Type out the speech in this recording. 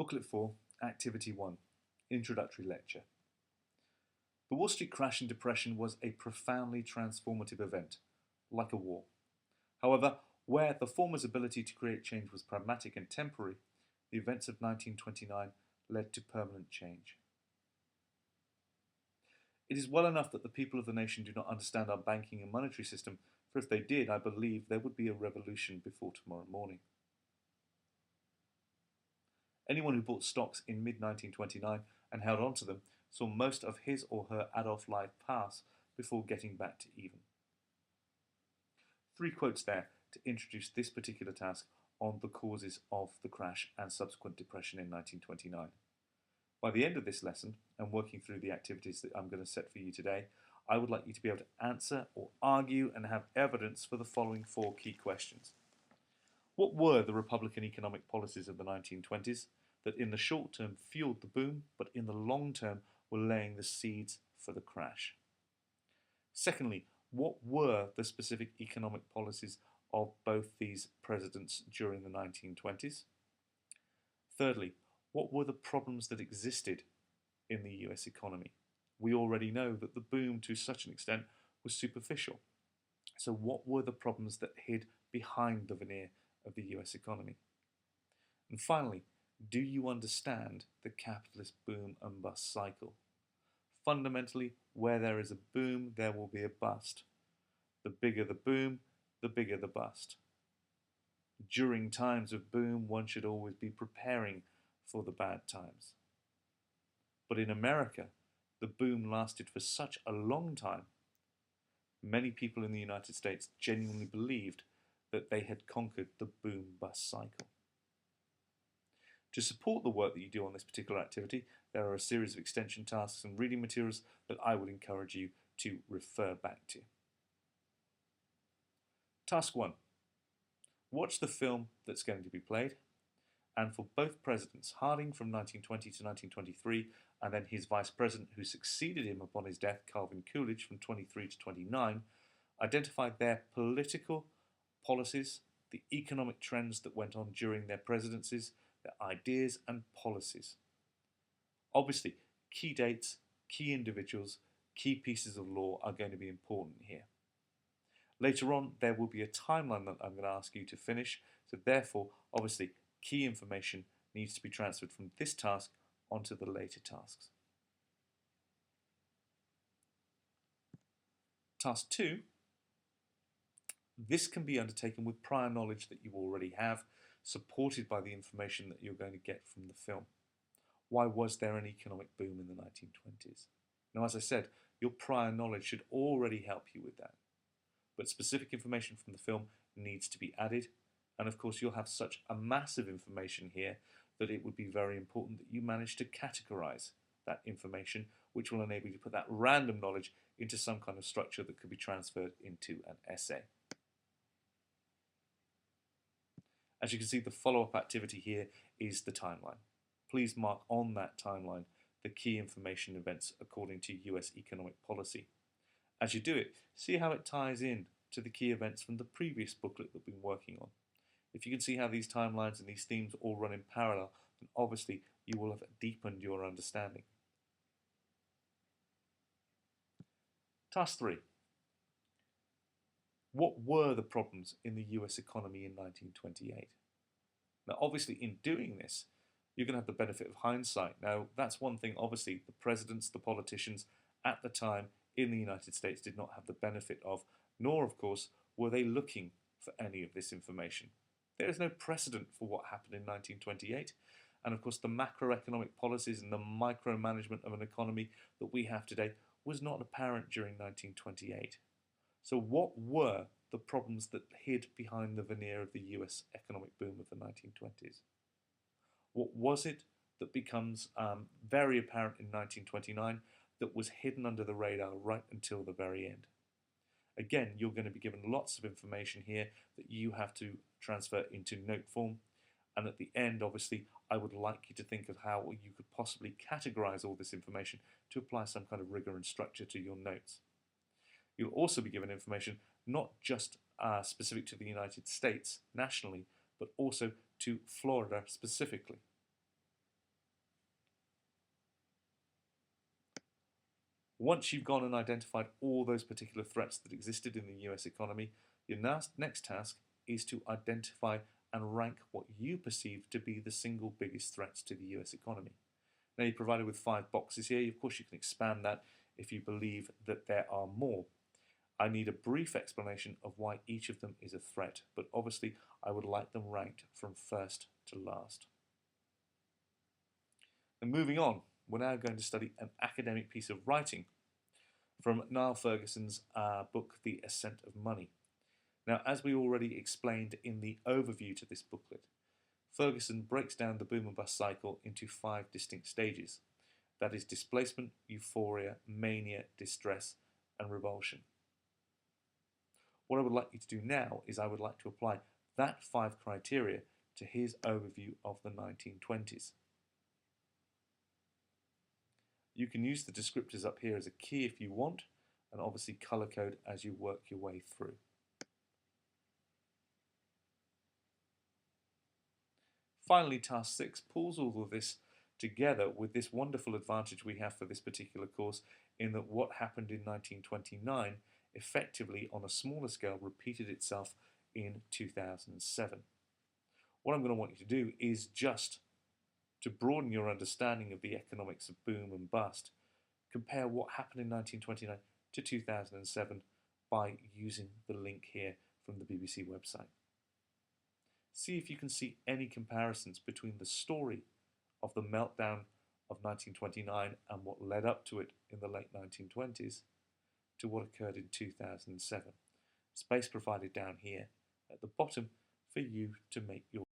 Booklet 4, Activity 1, Introductory Lecture. The Wall Street crash and depression was a profoundly transformative event, like a war. However, where the former's ability to create change was pragmatic and temporary, the events of 1929 led to permanent change. It is well enough that the people of the nation do not understand our banking and monetary system, for if they did, I believe there would be a revolution before tomorrow morning. Anyone who bought stocks in mid-1929 and held on to them saw most of his or her adult life pass before getting back to even. 3 quotes there to introduce this particular task on the causes of the crash and subsequent depression in 1929. By the end of this lesson, and working through the activities that I'm going to set for you today, I would like you to be able to answer or argue and have evidence for the following 4 key questions. What were the Republican economic policies of the 1920s that in the short term fueled the boom, but in the long term were laying the seeds for the crash? Secondly, what were the specific economic policies of both these presidents during the 1920s? Thirdly, what were the problems that existed in the US economy? We already know that the boom to such an extent was superficial. So what were the problems that hid behind the veneer of the US economy? And finally, do you understand the capitalist boom and bust cycle? Fundamentally, where there is a boom, there will be a bust. The bigger the boom, the bigger the bust. During times of boom, one should always be preparing for the bad times. But in America, the boom lasted for such a long time. Many people in the United States genuinely believed that they had conquered the boom-bust cycle. To support the work that you do on this particular activity, there are a series of extension tasks and reading materials that I would encourage you to refer back to. Task 1. Watch the film that's going to be played, and for both presidents, Harding from 1920 to 1923, and then his vice president who succeeded him upon his death, Calvin Coolidge, from 23 to 29, identified their political policies, the economic trends that went on during their presidencies, their ideas and policies. Obviously, key dates, key individuals, key pieces of law are going to be important here. Later on, there will be a timeline that I'm going to ask you to finish, so therefore, obviously, key information needs to be transferred from this task onto the later tasks. Task 2. This can be undertaken with prior knowledge that you already have, supported by the information that you're going to get from the film. Why was there an economic boom in the 1920s? Now, as I said, your prior knowledge should already help you with that. But specific information from the film needs to be added. And of course, you'll have such a massive information here that it would be very important that you manage to categorize that information, which will enable you to put that random knowledge into some kind of structure that could be transferred into an essay. As you can see, the follow-up activity here is the timeline. Please mark on that timeline the key information events according to US economic policy. As you do it, see how it ties in to the key events from the previous booklet that we've been working on. If you can see how these timelines and these themes all run in parallel, then obviously you will have deepened your understanding. Task 3. What were the problems in the US economy in 1928? Now, obviously, in doing this, you're going to have the benefit of hindsight. Now, that's one thing, obviously, the presidents, the politicians at the time in the United States did not have the benefit of, nor, of course, were they looking for any of this information. There is no precedent for what happened in 1928. And, of course, the macroeconomic policies and the micromanagement of an economy that we have today was not apparent during 1928. So what were the problems that hid behind the veneer of the US economic boom of the 1920s? What was it that becomes very apparent in 1929 that was hidden under the radar right until the very end? Again, you're going to be given lots of information here that you have to transfer into note form. And at the end, obviously, I would like you to think of how you could possibly categorize all this information to apply some kind of rigor and structure to your notes. You'll also be given information not just specific to the United States nationally, but also to Florida specifically. Once you've gone and identified all those particular threats that existed in the US economy, your next task is to identify and rank what you perceive to be the single biggest threats to the US economy. Now, you're provided with 5 boxes here. Of course, you can expand that if you believe that there are more. I need a brief explanation of why each of them is a threat, but obviously I would like them ranked from first to last. And moving on, we're now going to study an academic piece of writing from Niall Ferguson's book, The Ascent of Money. Now, as we already explained in the overview to this booklet, Ferguson breaks down the boom and bust cycle into 5 distinct stages. That is displacement, euphoria, mania, distress, and revulsion. What I would like you to do now is I would like to apply that 5 criteria to his overview of the 1920s. You can use the descriptors up here as a key if you want, and obviously color code as you work your way through. Finally, task 6 pulls all of this together with this wonderful advantage we have for this particular course in that what happened in 1929 effectively on a smaller scale repeated itself in 2007. What I'm going to want you to do is just to broaden your understanding of the economics of boom and bust, compare what happened in 1929 to 2007 by using the link here from the BBC website. See if you can see any comparisons between the story of the meltdown of 1929 and what led up to it in the late 1920s to what occurred in 2007. Space provided down here at the bottom for you to make your